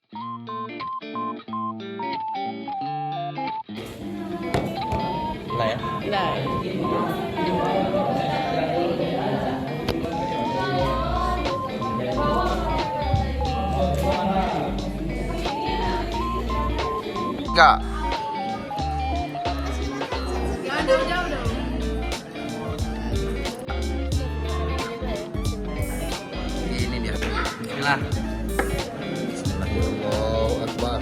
Lah ya? Lah. Enggak. Jauh. Ini dia. Bismillah. Allahu Akbar.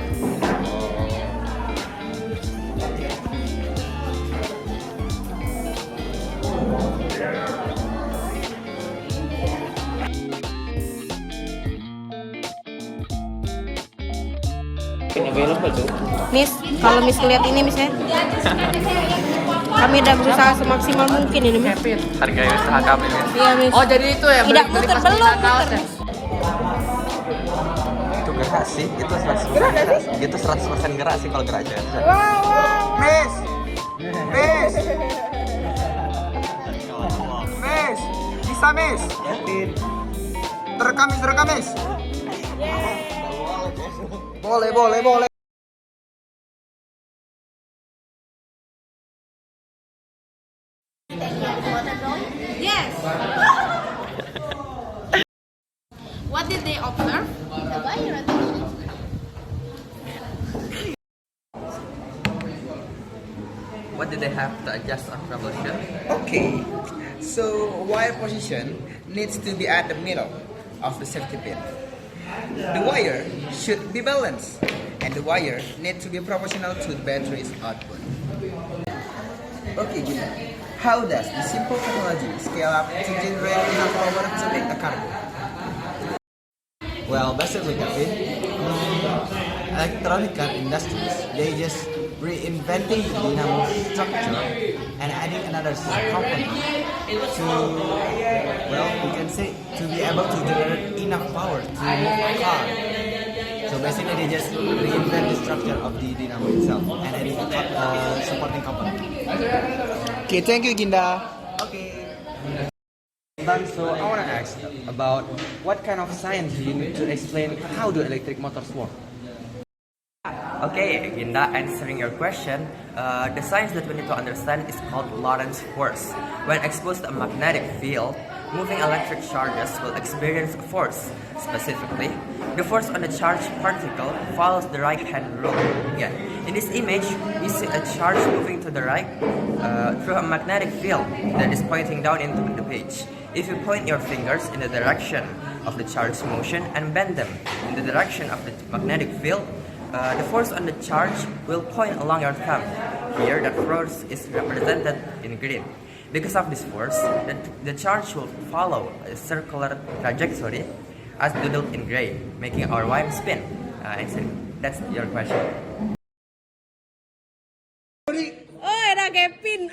Ini available tuh. Miss, kalau Miss lihat ini Miss ya. Kami udah berusaha semaksimal mungkin ini Miss. Harga usaha kami ya. Iya Miss. Oh jadi itu ya? Tidak muter, belum muter. Itu gerak sih, itu 100% Gerak nggak sih? Itu 100% gerak sih kalau gerak aja. Wow. Miss. Miss. Miss. Bisa Miss. Terekam Miss. Boleh. Yes. What did they observe? What did they have to adjust on revolution? Okay, so wire position needs to be at the middle of the safety pin. The wire should be balanced, and the wire needs to be proportional to the battery's output. Okay, Ginda, how does the simple technology scale up to generate enough power to make a cargo? Well, basically, Kevin, electronic car industries, they just reinventing the dynamo structure and adding another component to, well, we can say, to be able to generate enough power to move a car. So basically, they just reinvent the structure of the dynamo itself and adding supporting component. Okay, thank you, Ginda. Okay. So I want to ask about what kind of science do you need to explain how do electric motors work? Okay, Ginda, answering your question, the science that we need to understand is called Lorentz force. When exposed to a magnetic field, moving electric charges will experience a force. Specifically, the force on the charged particle follows the right-hand rule. Yeah. In this image, we see a charge moving to the right through a magnetic field that is pointing down into the page. If you point your fingers in the direction of the charge motion and bend them in the direction of the magnetic field, the force on the charge will point along your thumb. Here, that force is represented in green. Because of this force, the charge will follow a circular trajectory as doodled in gray, making our wire spin. That's your question. Oh, era Kevin.